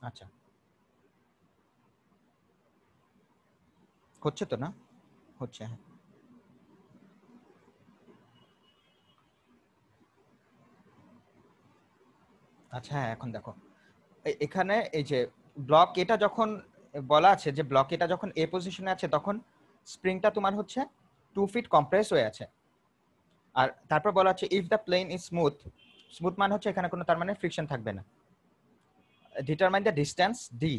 আচ্ছা, হচ্ছে তো না? হচ্ছে, হ্যাঁ। আচ্ছা, হ্যাঁ, এখন দেখো এখানে এই যে ব্লক এটা যখন বলা আছে যে ব্লক এটা যখন এ পজিশনে আছে, তখন স্প্রিংটা তোমার হচ্ছে 2 ফিট কম্প্রেস হয়ে আছে। আর তারপর বলা আছে if the plane is smooth, smooth মানে হচ্ছে এখানে কোনো তার মানে ফ্রিকশন থাকবে না। ডিটারমাইন দ্য ডিসটেন্স ডি,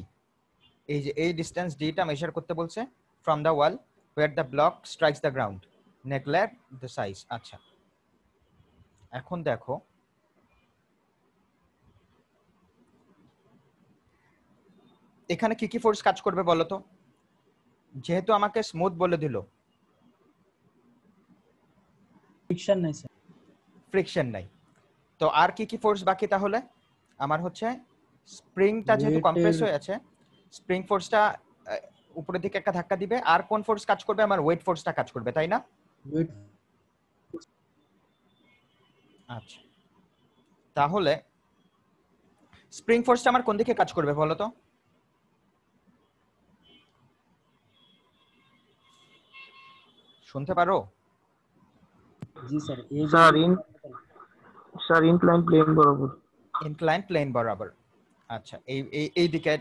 এই যে এই ডিসটেন্স ডিটা মেজার করতে বলছে from the wall where the block strikes the ground, neglect the size. আচ্ছা, এখন দেখো এখানে কি কি ফোর্স কাজ করবে বলো তো? যেহেতু আমাকে স্মুথ বলে দিল, ফ্রিকশন নাই স্যার। ফ্রিকশন নাই, তো আর কি কি ফোর্স বাকি তাহলে? আমার হচ্ছে স্প্রিংটা যেহেতু কম্প্রেস হয়ে আছে, স্প্রিং ফোর্সটা উপরের দিকে একটা ধাক্কা দিবে। আর কোন ফোর্স কাজ করবে? আমার ওয়েট ফোর্সটা কাজ করবে, তাই না? ওয়েট। আচ্ছা, তাহলে স্প্রিং ফোর্সটা আমার কোন দিকে কাজ করবে বলো তো? শুনতে পারো? জি স্যার, এই স্যার ইনক্লাইন প্লেন বরাবর। ইনক্লাইন প্লেন বরাবর। আচ্ছা, এই এই দিকে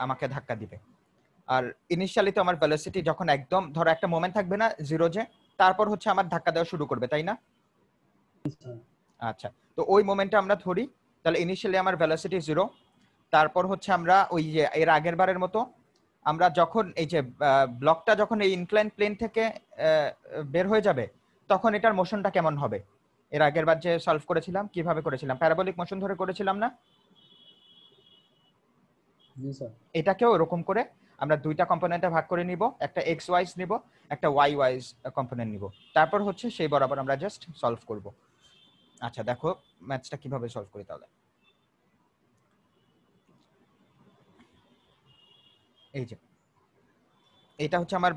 আমাকে ধাক্কা দিবে। আর ইনিশিয়ালি তো আমার ভেলোসিটি যখন একদম ধরো একটা মোমেন্ট থাকবে না জিরো, যে তারপর হচ্ছে আমার ধাক্কা দেওয়া শুরু করবে, তাই না? আচ্ছা, তো ওই মোমেন্টে আমরা ধরি, তাহলে ইনিশিয়ালি আমার ভেলোসিটি জিরো। তারপর হচ্ছে আমরা ওই যে এর আগের বারের মতো আমরা যখন এই যে ব্লকটা যখন এই ইনক্লাইন প্লেন থেকে বের হয়ে যাবে, তখন এটার মোশনটা কেমন হবে? এর আগের বার যে সলভ করেছিলাম কিভাবে করেছিলাম? প্যারাবোলিক মোশন ধরে করেছিলাম না? জি স্যার। এটাকেও এরকম করে আমরা দুইটা কম্পোনেন্টে ভাগ করে নিব, একটা এক্স ওয়াইজ নিব, একটা ওয়াই ওয়াইজ কম্পোনেন্ট নিব। তারপর হচ্ছে সেই বরাবর আমরা জাস্ট সলভ করব। আচ্ছা, দেখো ম্যাথসটা কিভাবে সলভ করি তাহলে। এই যে এটা হচ্ছে আমার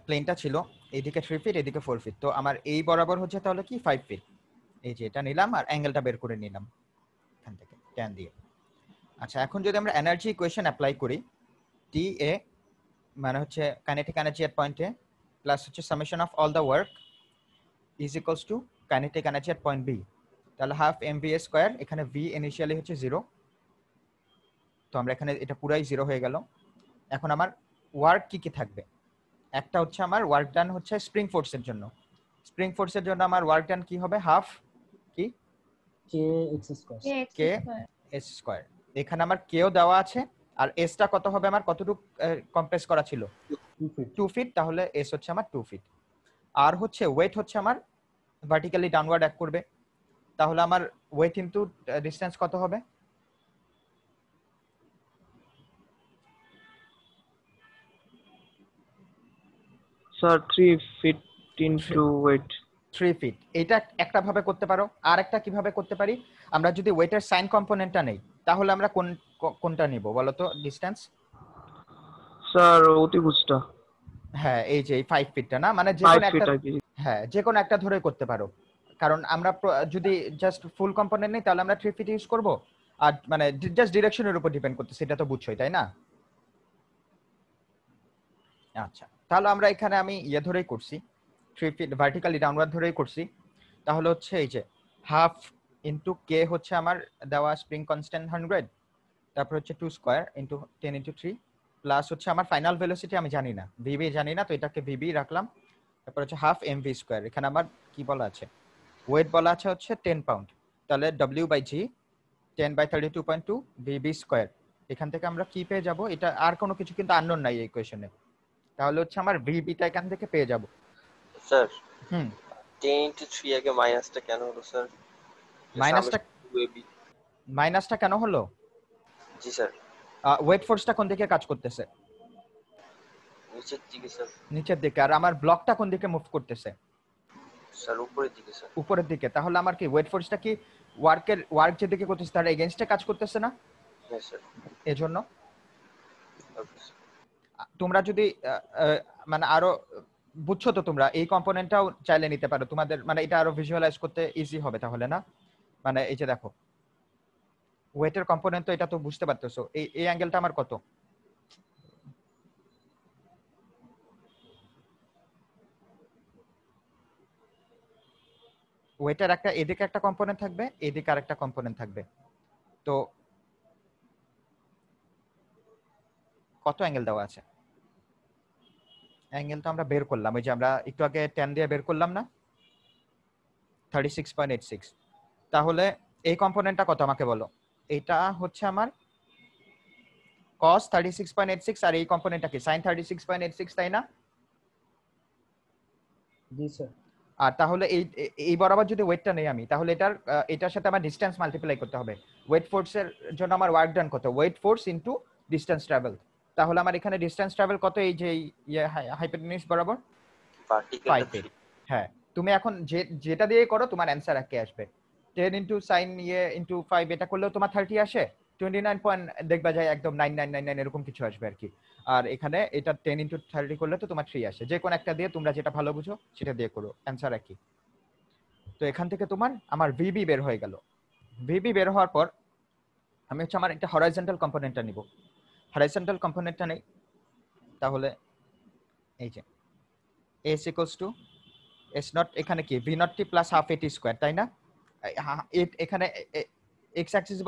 প্লেনটা ছিল, এইদিকে 3 ফিট, এদিকে 4 ফিট, তো আমার এই বরাবর হচ্ছে তাহলে কি 5 ফিট। এই যে এটা নিলাম আর অ্যাঙ্গেলটা বের করে নিলাম এখান থেকে ট্যান দিয়ে। আচ্ছা, এখন যদি আমরা এনার্জি ইকুয়েশন অ্যাপ্লাই করি, টি এ মানে হচ্ছে kinetic energy at point A plus হচ্ছে summation of all the work is equals to kinetic energy at point B, তাহলে হাফ এমভি স্কয়ার। এখানে ভি ইনিশিয়ালি হচ্ছে 0, তো আমরা এখানে এটা পুরাই 0 হয়ে গেল। এখন আমার ওয়ার্ক কি কি থাকবে? একটা হচ্ছে আমার ওয়ার্ক ডান হচ্ছে স্প্রিং ফোর্সের জন্য, স্প্রিং ফোর্সের জন্য আমার ওয়ার্ক ডান কি হবে? হাফ কি K X square. K S square. এখানে আমার কেও দেওয়া আছে, আর এসটা কত হবে আমার? কতটুকু কম্প্রেস করা ছিল? 2 ফিট, তাহলে এস হচ্ছে আমার 2 ফিট। আর হচ্ছে ওয়েট হচ্ছে আমার ভার্টিক্যালি ডাউনওয়ার্ড অ্যাক্ট করবে, তাহলে আমার ওয়েট ইনটু ডিসটেন্স কত হবে? Sir 3 feet into weight. 3 feet. এটা একটা ভাবে করতে পারো। আর একটা কিভাবে করতে পারি? আমরা যদি ওয়েটের সাইন কম্পোনেন্টটা নেই, তাহলে আমরা কোনটা নিব বলো তো? ডিসটেন্স? স্যার অতিভুজটা। হ্যাঁ, এই যে এই 5 ফিটটা না, মানে যে 5 কোনো একটা, ফিট আর কি। হ্যাঁ যে কোনো একটা ধরে করতে পারো। কারণ আমরা যদি জাস্ট ফুল কম্পোনেন্ট নেই, তাহলে আমরা 3 ফিট ইউজ করব। আর মানে জাস্ট ডিরেকশনের উপর ডিপেন্ড করতে, সেটা তো বুঝছোই, তাই না? আচ্ছা, তাহলে আমরা এখানে আমি ধরেই করছি, 3 ফিট ভার্টিক্যালি ডাউনওয়ার্ড ধরেই করছি। তাহলে হচ্ছে এই যে হাফ ইনটু কে হচ্ছে আমার দেওয়া স্প্রিং কনস্ট্যান্ট 100, তারপর হচ্ছে 2 স্কয়ার ইনটু 10 ইনটু 3 প্লাস হচ্ছে আমার ফাইনাল ভেলোসিটি আমি জানি না, ভিবি জানি না, তো এটাকে ভিবি রাখলাম। তারপর হচ্ছে হাফ এমভি স্কয়ার। এখানে আমার কি বলা আছে? ওয়েট বলা আছে হচ্ছে 10 পাউন্ড, তাহলে W by G 10/32.2 VB square. এখান থেকে আমরা কি পেয়ে যাব? এটা আর কোনো কিছু কিন্তু আননোন নাই এই ইকুয়েশনে, তাহলে হচ্ছে আমার ভিবিটা এখান থেকে পেয়ে যাব। স্যার হুম, 10 into 3 আগে মাইনাসটা কেন হলো স্যার? মাইনাসটা কেন হলো? জি স্যার। ওয়েট ফোর্সটা কোন দিকে কাজ করতেছে? নিচের দিকে স্যার। নিচের দিকে। আর আমার ব্লকটা কোন দিকে মুভ করতেছে? স্যার উপরের দিকে স্যার। উপরের দিকে। তাহলে আমার কি ওয়েট ফোর্সটা কি ওয়ার্ক যেদিকে করতেছে তার এগেইনস্টে কাজ করতেছে না? হ্যাঁ স্যার। এজন্য ওকে স্যার। তোমরা যদি মানে আরো বুঝছো তো, তোমরা এই কম্পোনেন্টটাও চাইলে নিতে পারো, তোমাদের মানে এটা আরো ভিজুয়ালাইজ করতে ইজি হবে তাহলে, না? মানে এই যে দেখো ওয়েটের কম্পোনেন্ট তো এটা তো বুঝতে পারতেছো, এই অ্যাঙ্গেলটা আমার কত? ওয়েটের একটা এদিকে একটা কম্পোনেন্ট থাকবে, এদিকে আরেকটা কম্পোনেন্ট থাকবে। তো কত অ্যাঙ্গেল দেওয়া আছে? অ্যাঙ্গেলটা আমরা বের করলাম, ওই যে আমরা একটু আগে 10 দিয়ে বের করলাম না, 36.86। তাহলে এই কম্পোনেন্টটা কত আমাকে বলো? এটা হচ্ছে আমার cos 36.86 আর এই কম্পোনেন্টটা কি sin 36.86, তাই না? জি স্যার। আর তাহলে এই বরাবর যদি ওয়েটটা নেই আমি, তাহলে এটার সাথে আমার ডিসটেন্স মাল্টিপ্লাই করতে হবে। ওয়েট ফোর্সের জন্য আমার ওয়ার্ক ডান কত? Weight force into distance travel. তাহলে আমার এখানে ডিসটেন্স ট্রাভেল কত? এই যে হাইপোটেনিউস বরাবর ভার্টিক্যালটা 5 হ্যাঁ, তুমি এখন যেটা দিয়ে করো তোমার অ্যান্সার একই আসবে। 10 ইনটু sin ইনটু 5 এটা করলেও তোমার 30 আসে, 29 পয়েন্ট দেখবা যায় একদম 9999 এরকম কিছু আসবে আর কি। আর এখানে এটা 10 ইনটু 30 করলে তো তোমার 3 আসে। যে কোনো একটা দিয়ে তোমরা যেটা ভালো বুঝো সেটা দিয়ে করো, অ্যান্সার একই। তো এখান থেকে তোমার আমার ভিবি বের হয়ে গেল। ভিবি বের হওয়ার পর আমি হচ্ছে আমার একটা হরাইজন্টাল কম্পোনেন্টটা নিব। হরাইজন্টাল কম্পোনেন্টটা নেই, তাহলে এই যে s equals to s not, এখানে কি v not T plus half এটি স্কোয়ার, তাই না? এখানে এক্স অ্যাক্সিস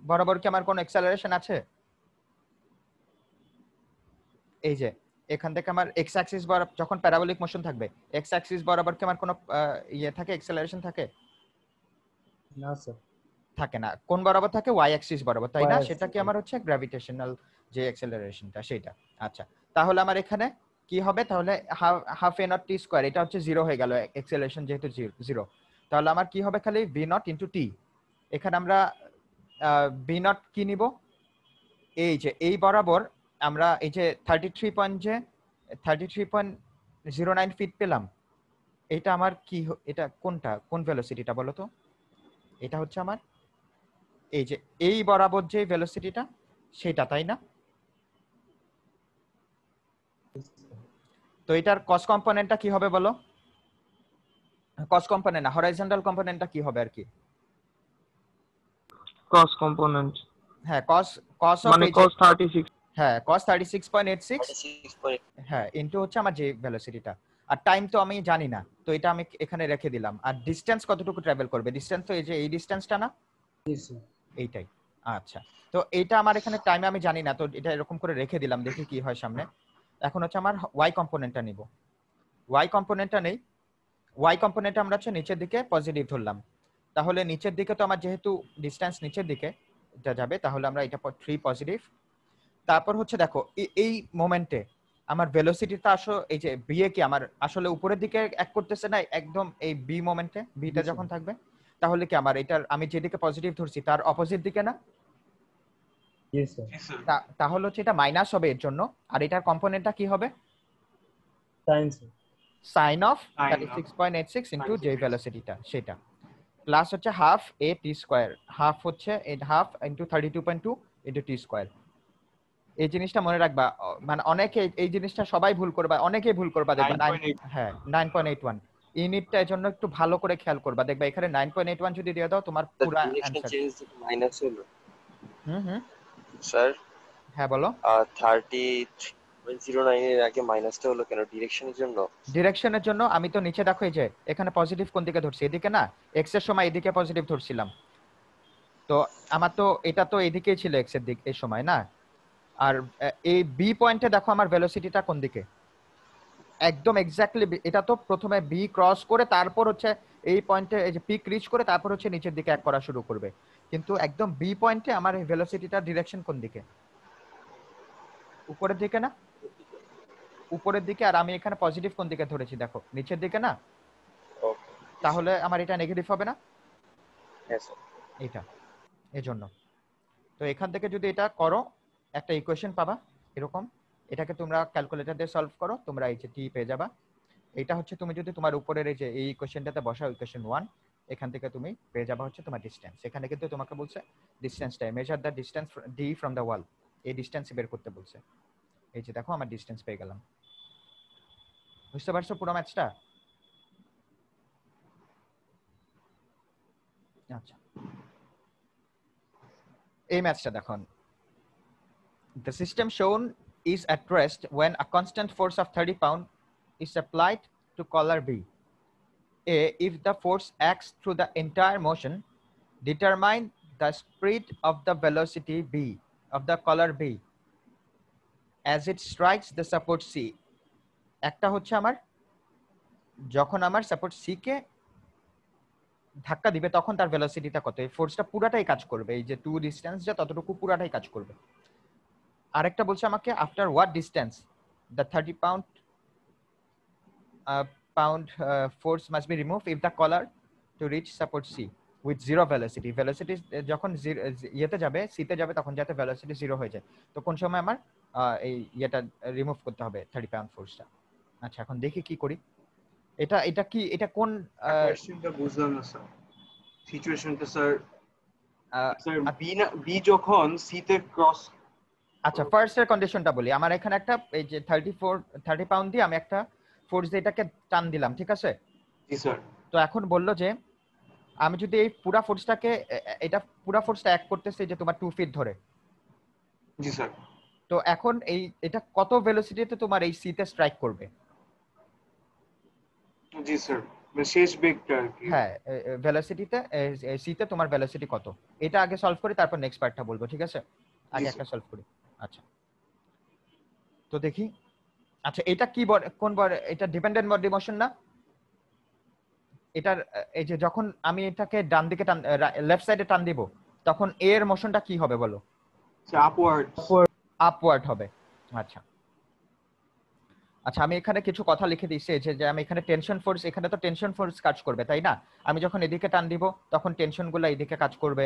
বরাবর কি আমার কোনো অ্যাক্সেলারেশন আছে? এই যে এখান থেকে আমার এক্স অ্যাক্সিস বরাবর যখন প্যারাবোলিক মোশন থাকবে, এক্স অ্যাক্সিস বরাবর কি আমার কোনো ইয়ে থাকে, অ্যাক্সেলারেশন থাকে? না স্যার। থাকে না। কোন বরাবর থাকে? ওয়াই অ্যাক্সিস বরাবর, তাই না? Y সেটা কি axis, আমার হচ্ছে গ্র্যাভিটেশনাল যে অ্যাক্সেলারেশনটা সেটা। আচ্ছা, তাহলে আমার এখানে কি হবে? তাহলে half A not T square, এটা হচ্ছে 0 হয়ে গেল অ্যাক্সেলারেশন যেহেতু 0। তাহলে আমার কি হবে? খালি ভি নট ইনটু টি। এখানে আমরা ভি নট কি নিব? এই যে এই বরাবর আমরা এই যে 33.09 ফিট পেলাম। এটা আমার কি এটা কোনটা, কোন ভেলোসিটিটা বলো তো? এটা হচ্ছে আমার এই যে এই বরাবর যে ভেলোসিটিটা সেটা, তাই না? তো এটার কস কম্পোনেন্টটা কি হবে বলো? কস কম্পোনেন্ট না, হরাইজন্টাল কম্পোনেন্টটা কি হবে আর কি? cos component হ্যাঁ, cos অফ মানে এই যে cos 36 হ্যাঁ cos 36.86 36 হ্যাঁ ইনটু হচ্ছে আমার যে ভেলোসিটিটা। আর টাইম তো আমি জানি না, তো এটা আমি এখানে রেখে দিলাম। আর ডিসটেন্স কতটুকু ট্রাভেল করবে? ডিসটেন্স তো এই যে এই ডিসটেন্সটা না, জি স্যার। এইটাই। আচ্ছা, তো এইটা আমার এখানে টাইম আমি জানি না, তো এটা এরকম করে রেখে দিলাম, দেখি কি হয় সামনে। এখন হচ্ছে আমার ওয়াই কম্পোনেন্টটা নিব। ওয়াই কম্পোনেন্টটা নেই, ওয়াই কম্পোনেন্টটা আমরা হচ্ছে নিচের দিকে পজিটিভ ধরলাম। তাহলে নিচের দিকে তো আমার যেহেতু ডিসটেন্স নিচের দিকে এটা যাবে, তাহলে আমরা এটা 3 পজিটিভ। তারপর হচ্ছে দেখো এই মোমেন্টে আমার ভেলোসিটিটা এই যে বি এ কি আমার আসলে উপরের দিকে এক করতেছে না একদম, এই বি মোমেন্টে বিটা জি, যখন স্যার। থাকবে, তাহলে কি আমার এটার আমি যেদিকে পজিটিভ ধরছি তার অপোজিট দিকে না? জি স্যার। তাহলে হচ্ছে এটা মাইনাস হবে এর জন্য। আর এটার কম্পোনেন্টটা কি হবে? Sine sir. Sine of 36.86 into যে ভেলোসিটিটা সেটা, প্লাস হচ্ছে half A T square, half হচ্ছে half into 32.2 into T square. এই জিনিসটা মনে রাখবা, মানে অনেকে এই জিনিসটা সবাই ভুল করবা, অনেকেই ভুল করবা দেখবা। হ্যাঁ 9.81 ইউনিটটা এর জন্য একটু ভালো করে খেয়াল করবা, দেখবা এখানে 9.81 যদি দিয়ে দাও তোমার The পুরো direction অ্যানসার। change minus হলো হুম স্যার। হ্যাঁ বলো। 33.09 এর আগে মাইনাসটা হলো কেন? ডিরেকশনের জন্য? ডিরেকশনের জন্য আমি তো নিচে দেখো এই যে এখানে পজিটিভ কোন দিকে ধরছি, এদিকে না, এক্স এর সময় এদিকে পজিটিভ ধরছিলাম, তো আমার তো এটা তো এদিকেই ছিল এক্স এর দিক এই সময় না। আর এই বি পয়েন্টে দেখো আমার ভেলোসিটিটা কোন দিকে, একদম এক্স্যাক্টলি এটা তো প্রথমে বি ক্রস করে তারপর হচ্ছে এই পয়েন্টে এই যে পিক রিচ করে তারপর হচ্ছে নিচের দিকে এক করা শুরু করবে, কিন্তু একদম বি পয়েন্টে আমার এই ভেলোসিটিটার ডিরেকশন কোন দিকে? উপরের দিকে না? উপরের দিকে। আর আমি এখানে পজিটিভ কোন দিকে ধরেছি দেখো, নিচের দিকে না? ওকে। তাহলে আমার এটা নেগেটিভ হবে না? হ্যাঁ স্যার। এটা এজন্য। তো এখান থেকে যদি এটা করো একটা ইকুয়েশন পাবা এরকম, এটাকে তোমরা ক্যালকুলেটর দিয়ে সলভ করো, তোমরা এই যে টি পেয়ে যাবা। এটা হচ্ছে তুমি যদি তোমার উপরের এই যে এই ইকুয়েশনটাতে বসাও, ইকুয়েশন 1, এখান থেকে তুমি পেয়ে যাবা হচ্ছে তোমার ডিসটেন্স। এখানে কিন্তু তোমাকে বলছে ডিসটেন্সটা measure the distance D from the wall, এই ডিসটেন্স বের করতে বলছে। এই যে দেখো আমার ডিসটেন্স পেয়ে গেলাম। বুঝতে পারছো পুরো ম্যাচটা? আচ্ছা, এই ম্যাচটা দেখুন, the system shown is at rest when a constant force of 30 pound is applied to collar B. A, if the force acts through the entire motion, determine the speed of the velocity B of the collar B as it strikes the support C. একটা হচ্ছে আমার যখন আমার support C K ধাক্কা দিবে তখন তার ভেলোসিটিটা কত, এই ফোর্সটা পুরাটাই কাজ করবে, এই যে টু ডিসটেন্স যা ততটুকু পুরাটাই কাজ করবে। আরেকটা বলছে আমাকে after what distance the 30 pound force must be removed if the collar to reach support C with zero velocity. Velocity যখন ইয়েতে যাবে সিতে যাবে তখন যাতে ভেলোসিটি জিরো হয়ে যায়, তো কোন সময় আমার এই ইয়েটা রিমুভ করতে হবে 30 পাউন্ড ফোর্সটা। আচ্ছা এখন দেখি কি করি। এটা কি এটা কোন কোশ্চেনটা বুঝলাম না স্যার, সিচুয়েশনটা স্যার স্যার আচ্ছা। বি যখন সি তে ক্রস, আচ্ছা ফার্স্ট এর কন্ডিশনটা বলি। আমার এখানে একটা এই যে 30 পাউন্ড দিয়ে আমি একটা ফোর্স দিয়ে এটাকে টান দিলাম, ঠিক আছে? জি স্যার। তো এখন বললো যে আমি যদি এই পুরা ফোর্সটাকে এটা পুরা ফোর্সটা এক করতেছে যে তোমার 2 ফিট ধরে, জি স্যার। তো এখন এটা কত ভেলোসিটিতে তোমার এই সি তে স্ট্রাইক করবে? জি স্যার, মানে শেষ বেগটা আর কি। হ্যাঁ ভেলোসিটিতে সি তে তোমার ভেলোসিটি কত, এটা আগে সলভ করি তারপর নেক্সট পার্টটা বলবো, ঠিক আছে? আগে একটা সলভ করি। আচ্ছা তো দেখি। আচ্ছা এটা কি কোন এটা ডিপেন্ডেন্ট বডি মোশন না? এটার এই যে যখন আমি এটাকে ডান দিকে টান লেফট সাইডে টান দিব তখন এ এর মোশনটা কি হবে বলো? আপওয়ার্ড হবে। আচ্ছা আচ্ছা আমি এখানে কিছু কথা লিখে দিচ্ছি যে আমি এখানে টেনশন ফোর্স, এখানে তো টেনশন ফোর্স কাজ করবে তাই না? আমি যখন এদিকে টান দিব তখন টেনশনগুলো এদিকে কাজ করবে,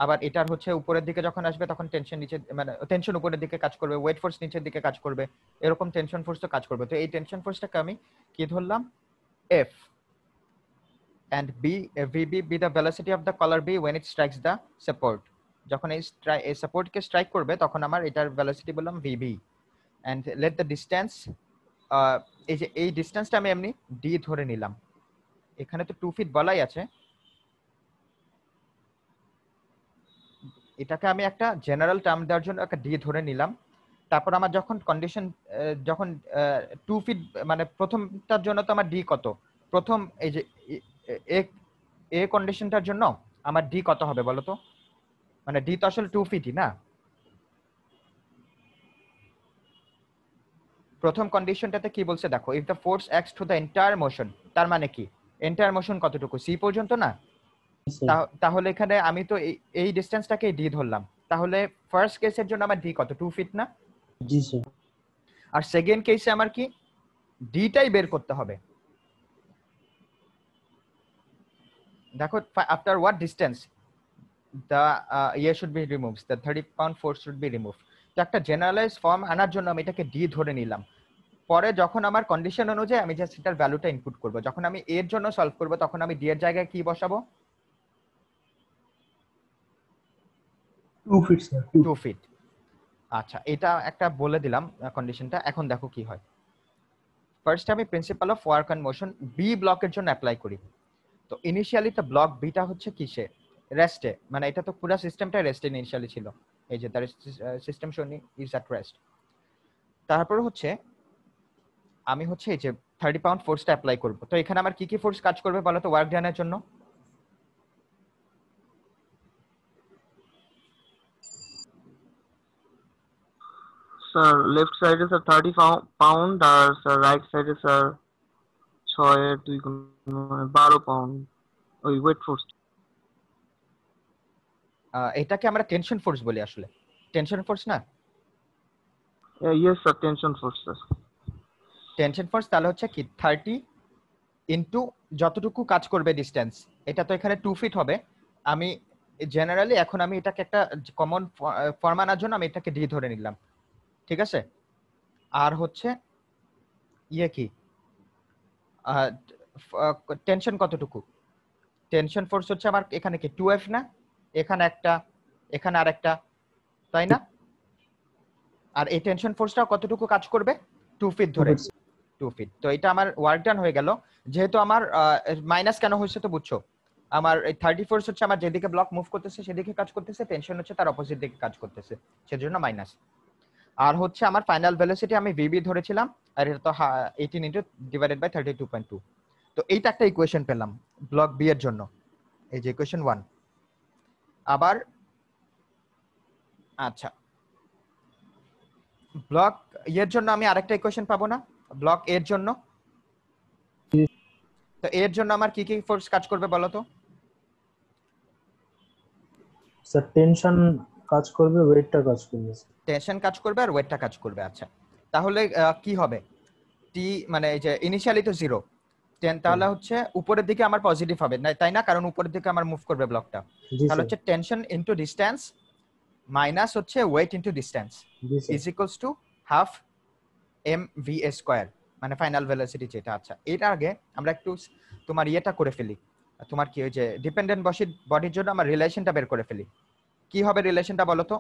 আবার এটার হচ্ছে উপরের দিকে যখন আসবে তখন টেনশন নিচে মানে টেনশন উপরের দিকে কাজ করবে, ওয়েট ফোর্স নিচের দিকে কাজ করবে, এরকম টেনশন ফোর্স তো কাজ করবে। তো এই টেনশন ফোর্সটাকে আমি কি ধরলাম? F and B VB be the velocity of the collar B when it strikes the support. যখন এই সাপোর্ট কে স্ট্রাইক করবে তখন আমার এটার ভেলোসিটি বললাম VB and let the distance এই যে এই ডিসটেন্সটা আমি এমনি d ধরে নিলাম, এখানে তো 2 ফিট বলাই আছে, এটাকে আমি একটা জেনারেল টার্ম দেওয়ার জন্য একটা d ধরে নিলাম। তারপর আমার যখন কন্ডিশন যখন 2 ফিট মানে প্রথমটার জন্য তো আমার d কত, প্রথম এই যে এ কন্ডিশনটার জন্য আমার ডি কত হবে বলো তো? মানে ডি তো আসলে 2 ফিটই না। প্রথম কন্ডিশনটাতে কি বলছে দেখো, if the force acts to the entire motion, তার মানে কি এন্টায়ার মোশন কতটুকু? সি পর্যন্ত না? তাহলে এখানে আমি তো এই ডিসটেন্সটাকে ডি ধরলাম, তাহলে ফার্স্ট কেসের জন্য আমার ডি কত? 2 ফিট না? জি স্যার। আর সেকেন্ড কেসে আমার কি ডিটাই বের করতে হবে। দেখো after what distance the should be removed, the 30 pound force should be removed. তো একটা জেনারেলাইজ ফর্ম আনার জন্য আমি এটাকে ডি ধরে নিলাম, পরে যখন আমার কন্ডিশন অনুযায়ী আমি জাস্ট এটার ভ্যালুটা ইনপুট করব। যখন আমি এর জন্য সলভ করব তখন আমি ডি এর জায়গায় কি বসাবো? 2 ফিট স্যার। 2 ফিট। আচ্ছা এটা একটা বলে দিলাম কন্ডিশনটা। এখন দেখো কি হয়। ফার্স্ট আমি principle of work and motion B ব্লকের জন্য অ্যাপ্লাই করি। তো ইনিশিয়ালি তো ব্লক বিটা হচ্ছে কিসে? রেস্টে, মানে এটা তো পুরো সিস্টেমটা রেস্টে ইনিশিয়ালি ছিল, এই যে তার সিস্টেম শোনি ইজ অ্যাট রেস্ট। তারপর হচ্ছে আমি হচ্ছে এই যে 30 পাউন্ড ফোর্সটা অ্যাপ্লাই করব। তো এখানে আমার কি কি ফোর্স কাজ করবে বলো তো ওয়ার্ক ডানের জন্য? স্যার লেফট সাইডে স্যার 30 পাউন্ড আর স্যার রাইট সাইডে স্যার 6 এর 2 গুণ 12 পাউন্ড ওই ওয়েট ফোর্স। এটাকে আমরা টেনশন ফোর্স বলি, আসলে টেনশন ফোর্স না? Yes sir tension force sir. Tension force তাহলে হচ্ছে কি 30 ইনটু যতটুকু কাজ করবে ডিসটেন্স, এটা তো এখানে 2 ফিট হবে। আমি জেনারেলি এখন আমি এটাকে একটা কমন ফর্ম আনার জন্য আমি এটাকে ডি ধরে নিলাম, ঠিক আছে? আর হচ্ছে ইয়ে কি টেনশন কতটুকু? টেনশন ফোর্স হচ্ছে আমার এখানে কি 2F না? এখানে একটা, এখানে আরেকটা, তাই না? আর এই টেনশন ফোর্সটা কতটুকু কাজ করবে? 2 ফিট ধরে, 2 ফিট। তো এটা আমার ওয়ার্ক ডান হয়ে গেল। যেহেতু আমার মাইনাস কেন হয়েছে তো বুঝছো, আমার এই 30 ফোর্স হচ্ছে আমার যেদিকে ব্লক মুভ করতেছে সেদিকে কাজ করতেছে, টেনশন হচ্ছে তার অপোজিট দিকে কাজ করতেছে, সেজন্য মাইনাস। আর হচ্ছে আমার ফাইনাল ভেলোসিটি আমি ভিবি ধরেছিলাম, আর এটা তো 18 ইনটু ডিভাইডেড বাই 32.2। তো এইটা একটা ইকুয়েশন পেলাম ব্লক বি এর জন্য, এই যে ইকুয়েশন 1। আবার আচ্ছা, ব্লক এর জন্য আমি আরেকটা ইকুয়েশন পাবো না ব্লক এর জন্য? তো এর জন্য আমার কি কি ফোর্স কাজ করবে বলো তো? স্যার টেনশন কাজ করবে, ওয়েটটা কাজ করবে। টেনশন কাজ করবে আর ওয়েটটা কাজ করবে। আচ্ছা, তাহলে কি হবে? টি মানে এই যে ইনিশিয়ালি তো 0, 10, তাহলে হচ্ছে উপরের দিকে আমার পজিটিভ হবে না, তাই না? কারণ উপরের দিকে আমার মুভ করবে ব্লকটা। জি তাহলে স্যার। হচ্ছে টেনশন ইনটু ডিসটেন্স মাইনাস হচ্ছে ওয়েট ইনটু ডিসটেন্স জি sir. Is equals to half mva square, মানে ফাইনাল ভেলোসিটি যেটা। আচ্ছা, এর আগে আমরা একটু তোমার ইয়েটা করে ফেলি, তোমার কি ওই যে ডিপেন্ডেন্ট বডির জন্য আমার রিলেশনটা বের করে ফেলি। কি হবে রিলেশনটা বলো তো?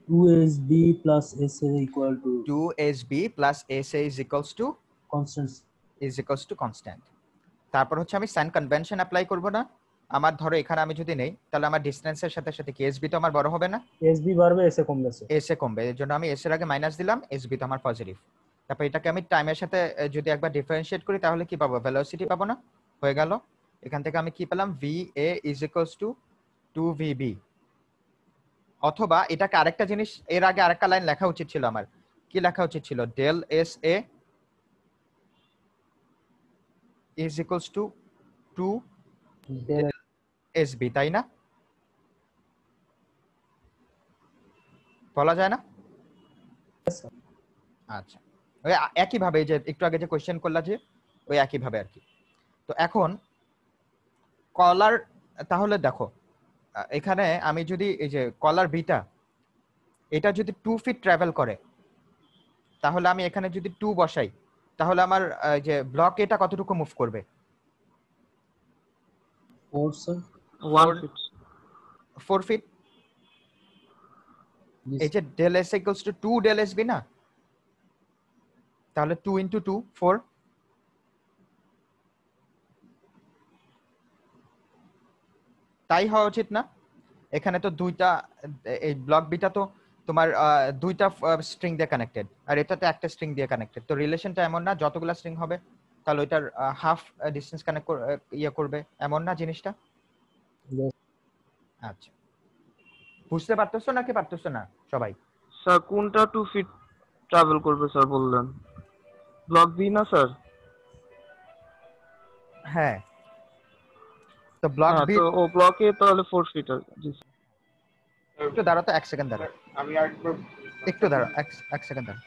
2sb plus sa equal to 2sb plus sa is equals to constant. constant। তারপর হচ্ছে আমি সাইন কনভেনশন অ্যাপ্লাই করব না? আমার ধরো এখানে আমি যদি নেই, তাহলে আমার ডিসটেন্সের সাথে সাথে কি এসবি তো আমার বড় হবে না? sb বাড়বে, sa কমবে স্যার। এস এ কমবে, এর জন্য আমি এস এর আগে মাইনাস দিলাম, এসবি তো আমার পজিটিভ। তারপর এটাকে আমি টাইমের সাথে যদি একবার ডিফারেন্সিয়েট করি তাহলে কি পাবো? ভেলোসিটি পাবো না? হয়ে গেল। এখান থেকে আমি কি পেলাম? va is equals to 2vb। অথবা এটাকে আরেকটা জিনিস, এর আগে আরেকটা লাইন লেখা উচিত ছিল আমার। কি লেখা উচিত ছিল? del sa is equals to 2 Del sb, তাই না? বলা যায় না? স্যার। আচ্ছা, ওই একই ভাবে যে একটু আগে যে কোশ্চেন করলা যে ওই একই ভাবে আর কি। তো এখন কলার, তাহলে দেখো এখানে আমি যদি এই যে কলার বিটা এটা যদি 2 ফিট ট্রাভেল করে, তাহলে আমি এখানে যদি 2 বসাই, তাহলে আমার যে ব্লক এটা কতটুকু মুভ করবে? 4 স্যার। 1 feet. 4 ফিট। এই যে del s equals to 2 del sb না, তাহলে 2 into 2 4। তাই হওয়া উচিত না? এখানে তো দুইটা, এই ব্লক বিটা তো তোমার দুইটা স্ট্রিং দিয়ে কানেক্টেড, আর এটা তো একটা স্ট্রিং দিয়ে কানেক্টেড। তো রিলেশনটা এমন না যতগুলা স্ট্রিং হবে তাহলে ওইটার হাফ ডিসটেন্স কানেক্ট ইয়ে করবে, এমন না জিনিসটা? Yes. আচ্ছা, বুঝতে পারতেছো নাকি পারতেছো না সবাই? স্যার কোনটা 2 feet ট্রাভেল করবে স্যার বললেন? ব্লক বি না স্যার? হ্যাঁ, তো ব্লক হ্যাঁ, বি। তো ও ব্লকে তাহলে 4 feet আর জি স্যার। একটু দাঁড়াও তো, 1 সেকেন্ড দাঁড়াও, আমি আরেকবার একটু দাঁড়াও, 1 সেকেন্ড দাঁড়াও।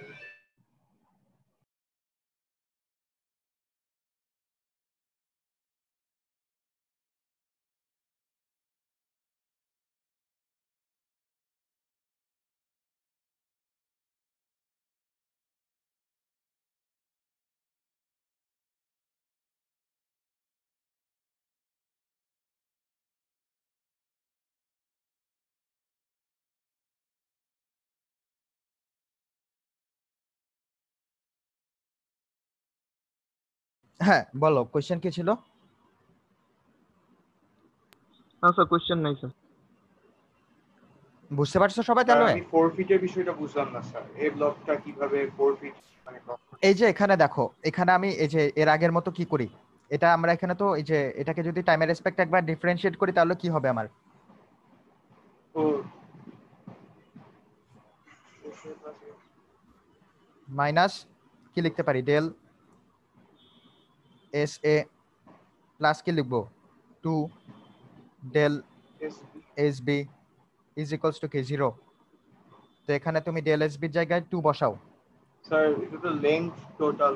হ্যাঁ বলো, কোশ্চেন কি ছিল? না স্যার কোশ্চেন নাই স্যার। বুঝতে পারছো সবাই স্যার, তাহলে? আমি 4 ফিটের বিষয়টা বুঝলাম না স্যার। এই ব্লকটা কিভাবে 4 ফিট মানে এই যে এখানে দেখো, এখানে আমি এই যে এর আগের মতো কি করি, এটা আমরা এখানে তো এই যে এটাকে যদি টাইমের রেসপেক্ট একবার ডিফারেন্সিয়েট করি তাহলে কি হবে আমার? ও মাইনাস কি লিখতে পারি? ডেল এস এ প্লাস কি লিখবো? 2 del S B is equals to কি 0। তো এখানে তুমি ডেল এস বির জায়গায় 2 বসাও। স্যার এটা তো লেন্থ টোটাল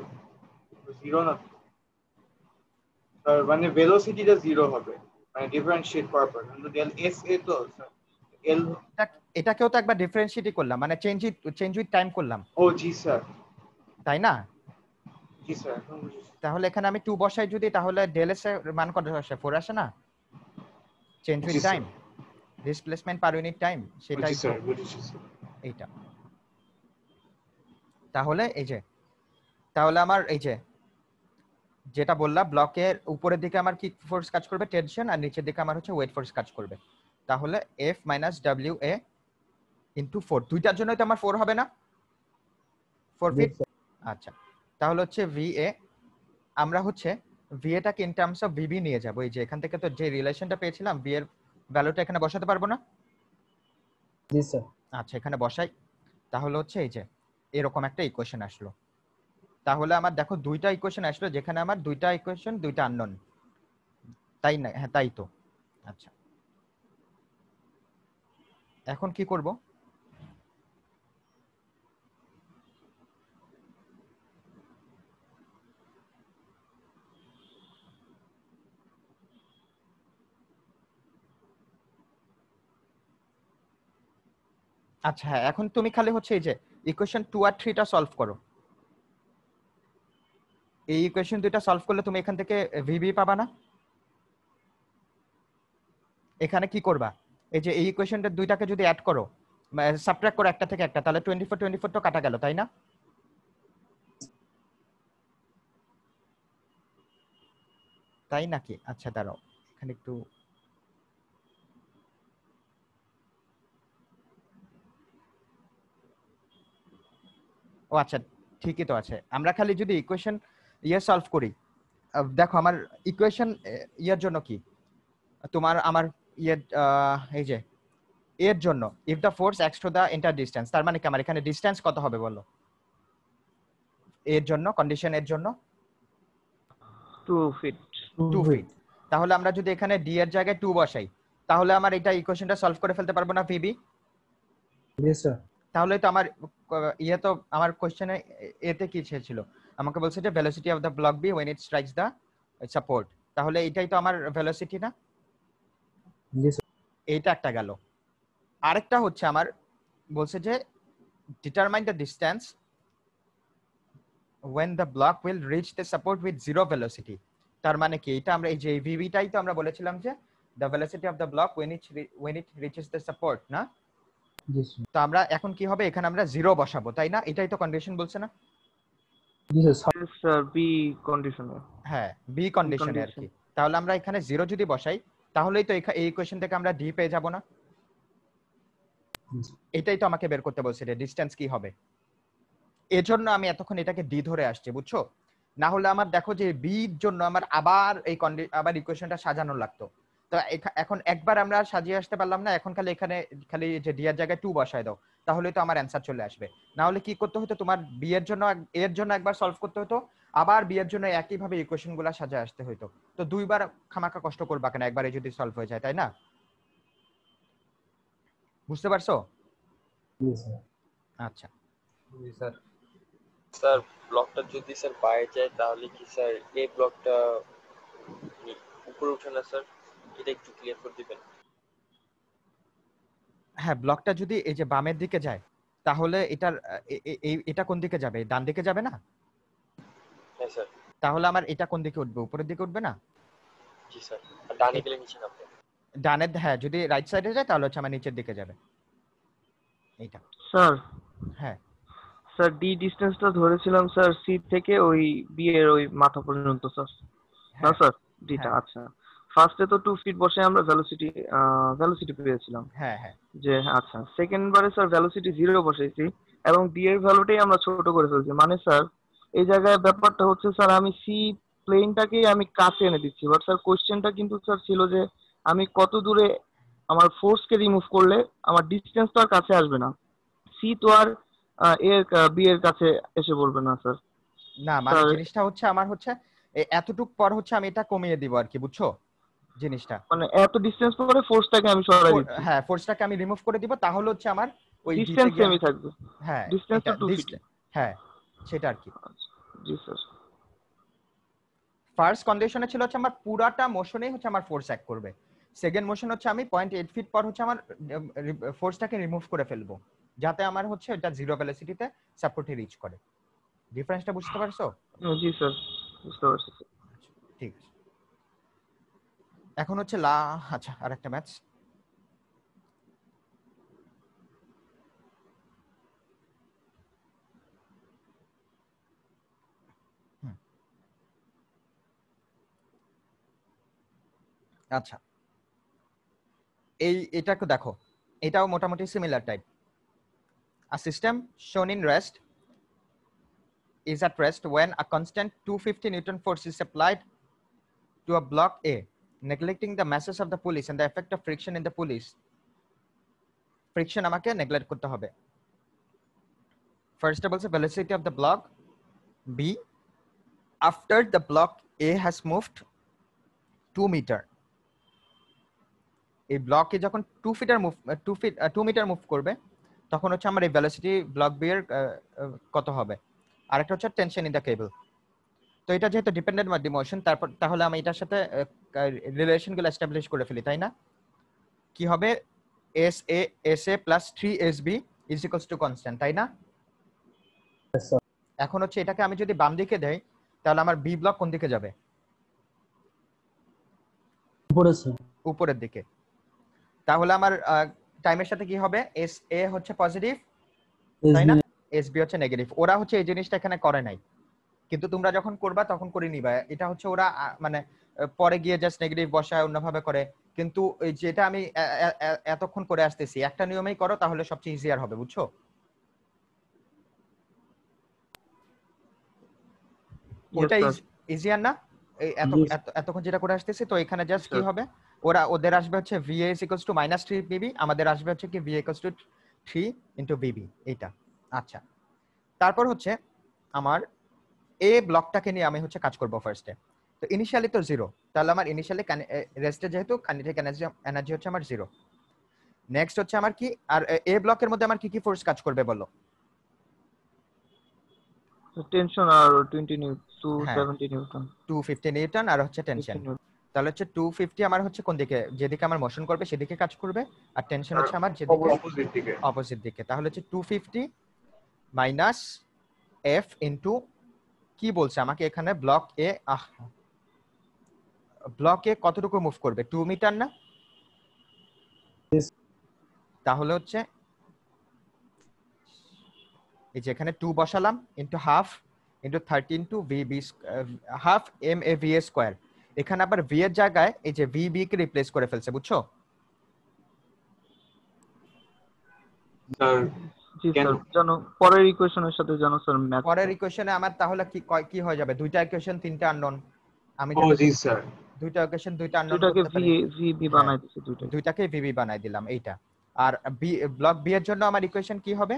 0 না স্যার, মানে ভেলোসিটিটা 0 হবে, মানে ডিফারেন্সিয়েট করার পর। কিন্তু ডেল এস এ তো স্যার এল। এটাকেও তো একবার ডিফারেন্সিয়েট করলাম, মানে চেঞ্জ উইথ টাইম করলাম, ও জি স্যার, তাই না? জি স্যার এখন বুঝেছি। তাহলে এখানে আমি 2 বসাই যদি, তাহলে ডেল এস এর মান কত আসে? 4 আসে না? Change G with sir, time, displacement per unit time, সেটাই জি তো স্যার বুঝেছি স্যার। এইটা। তাহলে এই যে তাহলে আমার এই যে যেটা বললাম ব্লকের উপরের দিকে আমার কি ফোর্স কাজ করবে, টেনশন, আর নিচের দিকে আমার হচ্ছে ওয়েট ফোর্স কাজ করবে। তাহলে F মাইনাস WA ইনটু 4, দুইটার জন্যই তো আমার 4 হবে না, 4 ফিট। আচ্ছা, তাহলে হচ্ছে VA, আমরা হচ্ছে VA টাকে ইন টার্মস অফ VB নিয়ে যাব। এই যে এখান থেকে তো যে রিলেশনটা পেয়েছিলাম B এর ভ্যালুটা এখানে বসাতে পারবো না? জি স্যার। আচ্ছা, এখানে বসাই। তাহলে হচ্ছে এই যে এরকম একটা ইকুয়েশন আসলো। তাহলে আমার দেখো দুইটা ইকুয়েশন আসলো, যেখানে আমার দুইটা ইকুয়েশন দুইটা আননোন, তাই না? হ্যাঁ তাই তো। আচ্ছা, এখন কি করব? আচ্ছা হ্যাঁ, এখন তুমি খালি হচ্ছে এই যে ইকুয়েশন 2 আর 3 টা সলভ করো। এই ইকুয়েশন দুইটা সলভ করলে তুমি এখান থেকে VB পাবা না? এখানে কি করবা, এই যে এই ইকুয়েশনটা দুইটাকে যদি অ্যাড করো, সাবট্রাক্ট করো একটা থেকে একটা, তাহলে 24 24 তো কাটা গেল, তাই না? তাই নাকি? আচ্ছা দাঁড়াও, এখানে একটু ও আচ্ছা ঠিকই তো আছে। আমরা খালি যদি ইকুয়েশন সলভ করি, দেখো আমার ইকুয়েশন ইয়ের জন্য কি, তোমার আমার ইয়ে এই যে এর জন্য if the force acts to the enter distance, তার মানে কি আমার এখানে ডিসটেন্স কত হবে বলো? এর জন্য কন্ডিশন এর জন্য 2 ফিট। 2 ফিট। তাহলে আমরা যদি এখানে ডি এর জায়গায় 2 বসাই, তাহলে আমার এটা ইকুয়েশনটা সলভ করে ফেলতে পারবো না VB? জি স্যার। তাহলে তো আমার ইয়ে তো আমার কোশ্চেনে এতে কি ছিল, আমাকে বলছে যে velocity of the block B when it strikes the support, তাহলে এটাই তো আমার ভেলোসিটি না? জি স্যার। এইটা একটা গেল। আরেকটা হচ্ছে আমার বলছে যে determine the distance when the block will reach the support with zero velocity, তার মানে কি এটা আমরা এই যে VB টাই তো আমরা বলেছিলাম যে the velocity of the block when it reaches the support না? জি স্যার। তো আমরা এখন কি হবে, এখানে আমরা জিরো বসাবো, তাই না? এটাই তো কন্ডিশন বলছে না? জি স্যার। স্যার বি কন্ডিশনে। হ্যাঁ বি কন্ডিশনে আর কি। তাহলে আমরা এখানে জিরো যদি বসাই, তাহলেই তো এই ইকুয়েশন থেকে আমরা ডি পেয়ে যাব না? এটাই তো আমাকে বের করতে বলছে যে ডিসটেন্স কি হবে। এজন্য আমি এতক্ষণ এটাকে ডি ধরে আসছি, বুঝছো? না হলে আমার দেখো যে বি এর জন্য আমার আবার আবার ইকুয়েশনটা সাজানো লাগতো। তো এখন একবার আমরা সাজিয়ে আসতে পারলাম না, এখন খালি এখানে খালি যে ডি এর জায়গায় 2 বসায় দাও, তাহলে তো আমার অ্যানসার চলে আসবে। না হলে কি করতে হতো, তোমার বি এর জন্য এর জন্য একবার সলভ করতে হতো, আবার বি এর জন্য একই ভাবে ইকুয়েশনগুলো সাজিয়ে আসতে হতো। তো দুইবার খামাকা কষ্ট করবা কেন, একবারে যদি সলভ হয়ে যায়, তাই না? বুঝতে পারছো? জি স্যার। আচ্ছা জি স্যার। স্যার ব্লকটা যদি স্যার বাইরে যায় তাহলে কি স্যার এই ব্লকটা উপরে উঠে না স্যার? এটা একটু ক্লিয়ার করে দিবেন। হ্যাঁ, ব্লকটা যদি এই যে বামের দিকে যায়, তাহলে এটার এটা কোন দিকে যাবে? ডান দিকে যাবে না? হ্যাঁ স্যার। তাহলে আমার এটা কোন দিকে উঠবে? উপরের দিকে উঠবে না? জি স্যার। আর ডানে গেলে নিচে নামবে। ডানের, হ্যাঁ যদি রাইট সাইডে যায় তাহলে হচ্ছে আমার নিচের দিকে যাবে। এইটা স্যার। হ্যাঁ স্যার ডি ডিসটেন্সটা ধরেছিলাম স্যার সি থেকে ওই বি এর ওই মাথা পর্যন্ত স্যার। না হ্যাঁ স্যার ডিটা হ্যাঁ আচ্ছা। ফার্স্টে তো 2 ফিট বসে আমরা ভেলোসিটি পেয়েছিলাম হ্যাঁ হ্যাঁ যে আচ্ছা, সেকেন্ড বারে স্যার ভেলোসিটি 0 বসাইছি এবং ডি এর ভ্যালুটাই আমরা ছোট করে ফেলছি। মানে স্যার এই জায়গায় ব্যাপারটা হচ্ছে স্যার আমি সি প্লেনটাকেই আমি কাছে এনে দিচ্ছি, বাট স্যার কোশ্চেনটা কিন্তু স্যার ছিল যে আমি কত দূরে আমার ফোর্সকে রিমুভ করলে আমার ডিসটেন্স তো আর কাছে আসবে না, সি তো আর এর বি এর কাছে এসে বলবে না স্যার। না মানে স্যার জিনিসটা হচ্ছে আমার হচ্ছে এতটুক পর হচ্ছে আমি এটা কমিয়ে দিব আর কি, বুঝছো জিনিসটা? মানে এত ডিসটেন্স পরে ফোর্সটাকে আমি সরাই দিচ্ছি, হ্যাঁ ফোর্সটাকে আমি রিমুভ করে দিব, তাহলে হচ্ছে আমার ওই দিতে ডিসটেন্স গিয়ে সেমই থাকবে, হ্যাঁ ডিসটেন্স এটা তো 2 ফিট। হ্যাঁ সেটা আর কি। জি স্যার। ফার্স্ট কন্ডিশনে ছিল হচ্ছে আমার পুরাটা মোশনেই হচ্ছে আমার ফোর্স অ্যাক্ট করবে। সেকেন্ড মোশন হচ্ছে আমি 0.8 ফিট পর হচ্ছে আমার ফোর্সটাকে রিমুভ করে ফেলবো, যাতে আমার হচ্ছে এটা জিরো ভেলোসিটিতে সাপোর্টে রিচ করে। ডিফারেন্সটা বুঝতে পারছো? জি স্যার বুঝতে পারছি। ঠিক আছে। এখন হচ্ছে আচ্ছা আরেকটা ম্যাচ। আচ্ছা, এটাকে দেখো, এটাও মোটামুটি similar type. A system shown in rest is at rest when a constant 250 Newton force is applied to a block A, neglecting the masses of the pulleys and the effect of friction in the pulleys. Friction আমাকে neglect করতে হবে। First of all, the velocity of the block B after the block A has moved 2 meter. এই ব্লকে যখন 2 metre move করবে তখন হচ্ছে আমার এই ভেলোসিটি ব্লক বি এর কত হবে। আরেকটা হচ্ছে টেনশন ইন দ্য কেবল। তো এটা যেহেতু ডিপেন্ডেন্ট বাই মোশন, তাহলে আমি এটার সাথে রিলেশনগুলো এস্টাবলিশ করে ফেলি, তাই না? কি হবে, SA plus 3SB is equals to constant, তাই না? এখন হচ্ছে এটাকে আমি যদি বাম দিকে দেই তাহলে আমার বি ব্লক কোন দিকে যাবে? উপরের দিকে। তাহলে আমার টাইমের সাথে কি হবে, SA হচ্ছে পজিটিভ, তাই না? SB হচ্ছে নেগেটিভ। ওরা হচ্ছে এই জিনিসটা এখানে করে নাই, কিন্তু তোমরা যখন করবা তখন করে নিবা। এটা হচ্ছে ওরা মানে পরে গিয়ে জাস্ট নেগেটিভ বসায় অন্যভাবে করে, কিন্তু যেটা আমি এতক্ষণ করে আসতেছি একটা নিয়মেই করো তাহলে সবচেয়ে ইজিয়ার হবে, বুঝছো? ওটা ইজিয়ার না? এতক্ষণ যেটা করে আসতেছি, তো এখানে জাস্ট কি হবে, ওদের আসবে হচ্ছে VA = -3BB, আমাদের আসবে হচ্ছে কি VA = 3 × BB, এইটা। আচ্ছা, তারপর হচ্ছে আমার এ ব্লকটাকে নিয়ে আমি হচ্ছে কাজ করব ফার্স্টে। তো ইনিশিয়ালি তো 0, তাহলে আমার ইনিশিয়ালি রেস্টে যেহেতু কাইনেটিক এনার্জি হচ্ছে আমার 0। নেক্সট হচ্ছে আমার কি, আর এ ব্লকের মধ্যে আমার কি কি ফোর্স কাজ করবে বলো? টেনশন আর 270 নিউটন, 250 নিউটন আর হচ্ছে টেনশন। তাহলে হচ্ছে 250 আমার হচ্ছে কোন দিকে, যেদিকে আমার মোশন করবে সেদিকে কাজ করবে, আর টেনশন হচ্ছে আমার যেদিকে অপোজিট দিকে। তাহলে হচ্ছে 250 মাইনাস F ইনটু কি বলছে আমাকে এখানে, ব্লক এ কতটুকু মুভ করবে, 2 মিটার না? তাহলে হচ্ছে এই যে এখানে 2 বসালাম into half into 13 to VB half MAVA square. এখানে আবার V এর জায়গায় এই যে VB কে রিপ্লেস করে ফেলছে, বুঝছো? স্যার জি স্যার, জানো পরের ইকুয়েশনের সাথে জানো স্যার ম্যাথ। পরের ইকুয়েশনে আমার তাহলে কি হয়ে যাবে, দুইটা ইকুয়েশন তিনটা আননোন। আমি জি স্যার, দুইটা ইকুয়েশন দুইটা আননোন দুইটাকে করতে পারি, VB বানাই দিছি, দুইটাকে VB বানাই দিলাম এইটা। আর ব্লক বি এর জন্য আমার ইকুয়েশন কি হবে,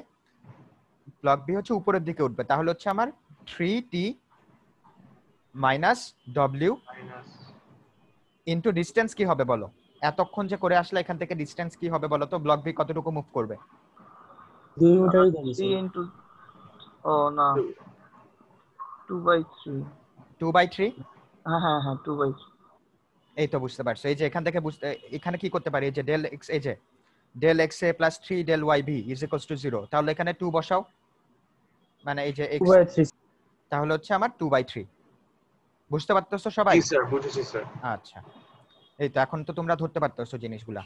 ব্লক বি হচ্ছে উপরের দিকে উঠবে, তাহলে হচ্ছে আমার 3T minus W into distance কি হবে বলো? এতক্ষণ যে করে আসলে এখান থেকে ডিসটেন্স কি হবে বলো তো, ব্লক বি কতটুকু মুভ করবে? 2 মিটারই ধরি 3 ইনটু না 2/3। 2/3? হ্যাঁ 2/3। এই তো বুঝতে পারছো। এই যে এখান থেকে এখানে কি করতে পারি, এই যে ডেল এক্স, এই যে del x a plus 3 del y b is equals to 0। তাহলে এখানে 2 বসাও, মানে এই যে এক্স, 2/3। তাহলে হচ্ছে আমার 2/3। বুঝতে পারতেছো সবাই? জি স্যার, বুঝেছি স্যার। আচ্ছা, এই তো এখন তো তোমরা ধরতে পারতেছো জিনিসগুলা।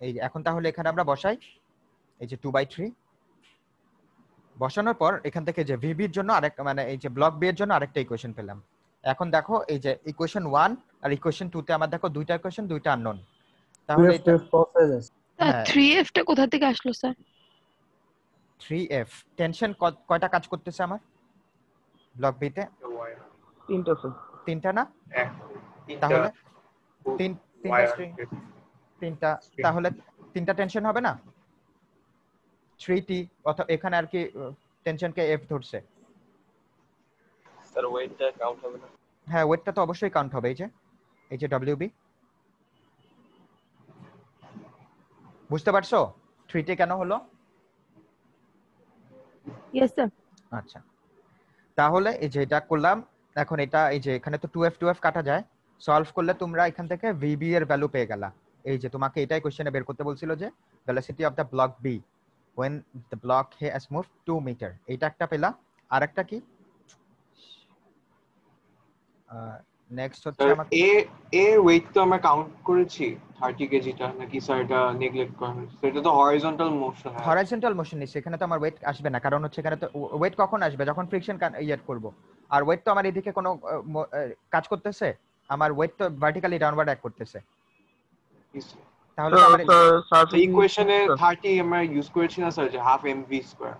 এই এখন তাহলে এখানে আমরা বসাই এই যে 2/3 বসানোর পর এখান থেকে যে ভিবি এর জন্য আরেকটা, মানে এই যে ব্লক বি এর জন্য আরেকটা ইকুয়েশন পেলাম। এখন দেখো এই যে ইকুয়েশন 1 আর ইকুয়েশন 2 তে আমার দেখো দুইটা ইকুয়েশন, দুইটা আননোন। তাহলে এটা 3F টা কোথা থেকে আসলো স্যার? 3F টেনশন কয়টা কাজ করতেছে আমার ব্লক বি তে? তিনটা স্যার। তিনটা না? তাহলে তিনটা, তাহলে তিনটা টেনশন হবে না? 3T অথবা এখানে আর কি টেনশনকে F ধরছে। স্যার ওয়েটটা কাউন্ট হবে না? হ্যাঁ, ওয়েটটা তো অবশ্যই কাউন্ট হবে। এই যে WB, বুঝতে পারছো 3T কেন হলো? Yes sir. আচ্ছা, তাহলে এই যে এটা করলাম। এখন এটা এই যে এখানে তো 2F কাটা যায়, সলভ করলে তোমরা এখান থেকে VB এর ভ্যালু পেয়ে গেলা। এই যে তোমাকে এটাই কোশ্চেনে বের করতে বলছিল যে velocity of the block B when the block has moved 2 মিটার, এইটা একটা পেলা। আর একটা কি নেক্সট হচ্ছে আমাকে এ ওয়েট তো আমরা কাউন্ট করেছি 30 কেজিটা, নাকি স্যার এটা নেগলেক্ট করা হয়েছে? এটা তো হরিজন্টাল মোশন। হরাইজন্টাল মোশন নিচ্ছে, এখানে তো আমার ওয়েট আসবে না, কারণ হচ্ছে এখানে তো ওয়েট কখন আসবে, যখন ফ্রিকশন ইয়েট করব। আর ওয়েট তো আমার এদিকে কোনো কাজ করতেছে, আমার ওয়েট তো ভার্টিক্যালি ডাউনওয়ার্ড অ্যাক্ট করতেছে, তাহলে তো স্যার আমার স্যার সার্ফিং ইকুয়েশনে 30 আমরা ইউজ করেছি না স্যার, যে হাফ mv স্কয়ার,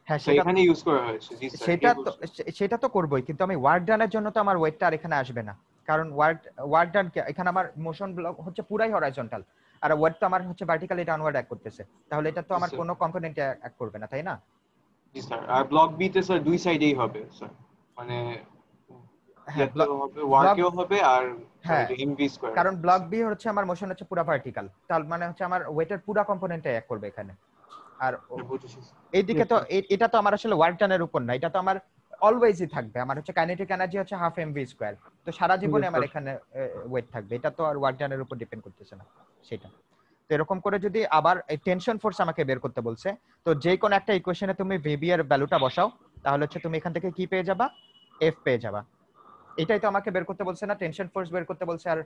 হ্যাঁ তো এখানে ইউজ করা হয়েছে। জি স্যার, সেটা তো করবোই, কিন্তু আমি ওয়ার্ক ডানের জন্য তো আমার ওয়েটটা আর এখানে আসবে না, কারণ ওয়ার্ক ডান এখানে আমার মোশন ব্লক হচ্ছে পুরাই হরাইজন্টাল, আর ওয়েট তো আমার হচ্ছে ভার্টিক্যালি ডাউনওয়ার্ড অ্যাক্ট করতেছে, তাহলে এটা তো আমার কোনো কম্পোনেন্টে অ্যাক্ট করবে না, তাই না? জি স্যার, আর ব্লক বি তে স্যার দুই সাইডেই হবে স্যার, মানে হ্যাঁ হবে, ওয়ার্কেও হবে আর হ্যাঁ mv স্কয়ার, কারণ ব্লক বি হচ্ছে আমার মোশন হচ্ছে পুরা ভার্টিক্যাল, তার মানে হচ্ছে আমার ওয়েটের পুরা কম্পোনেন্টে অ্যাক্ট করবে এখানে। আর এইদিকে তো এটা তো আমার আসলে ওয়ার্ক ডানের উপর না, এটা তো আমার অলওয়েজই থাকবে, আমার হচ্ছে কাইনেটিক এনার্জি হচ্ছে হাফ mv স্কয়ার, তো সারা জীবনে আমার এখানে ওয়েট থাকবে, এটা তো আর ওয়ার্ক ডানের উপর ডিপেন্ড করতেছে না সেটা। তো এরকম করে যদি আবার এই টেনশন ফোর্স আমাকে বের করতে বলছে, তো যে কোন একটা ইকুয়েশনে তুমি ভিবি এর ভ্যালুটা বসাও, তাহলে হচ্ছে তুমি এখান থেকে কি পেয়ে যাবা, এফ পেয়ে যাবা। এটাই তো আমাকে বের করতে বলছে না, টেনশন ফোর্স বের করতে বলছে আর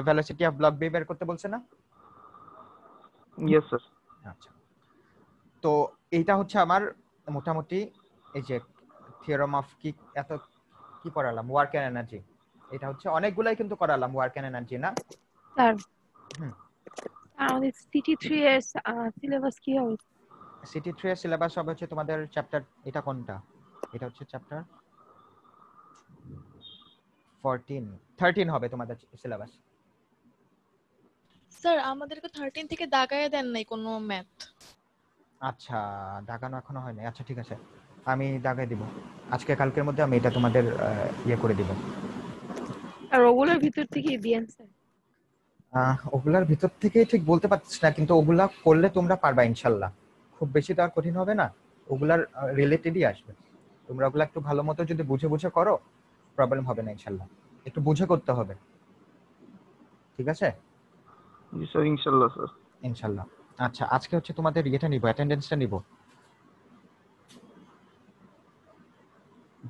ভেলোসিটি অফ ব্লক বি বের করতে বলছে না? Yes sir. আচ্ছা, তো এইটা হচ্ছে আমার মোটামুটি এই যে থিওরাম অফ এত কি পড়ালাম, ওয়ার্ক এন্ড এনার্জি, এটা হচ্ছে অনেকগুলাই কিন্তু করালাম ওয়ার্ক এন্ড এনার্জি না স্যার হুম। আমাদের CT3 এর সিলেবাস কি হবে? CT3 এর সিলেবাস হবে হচ্ছে তোমাদের চ্যাপ্টার, এটা কোনটা, এটা হচ্ছে চ্যাপ্টার 13 হবে তোমাদের সিলেবাস। স্যার আমাদেরকে 13 থেকে দাগায় দেন নাই কোনো ম্যাথ। আচ্ছা, দাগানো এখনো হয়নি, আচ্ছা ঠিক আছে, আমি দাগাই দিব আজকে কালকের মধ্যে, আমি এটা তোমাদের ইয়ে করে দিব। আর ওগুলোর ভিতর থেকে দিয়েন স্যার। ওগুলার ভিতর থেকে ঠিক বলতে পারছি না, কিন্তু ওগুলা করলে তোমরা পারবা ইনশাল্লাহ, খুব বেশি তো আর কঠিন হবে না, ওগুলার রিলেটেডই আসবে, তোমরা ওগুলা একটু ভালো মতো যদি বুঝে বুঝে করো প্রবলেম হবে না ইনশাল্লাহ, একটু বুঝে করতে হবে, ঠিক আছে? জি স্যার, ইনশাআল্লাহ স্যার। ইনশাল্লাহ। আচ্ছা, আজকে হচ্ছে তোমাদের ইয়েটা নিব, অ্যাটেন্ডেন্সটা নিব।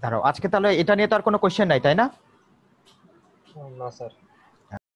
দাঁড়াও, আজকে তাহলে এটা নিয়ে তো আর কোনো কোশ্চেন নাই, তাই না? না স্যার।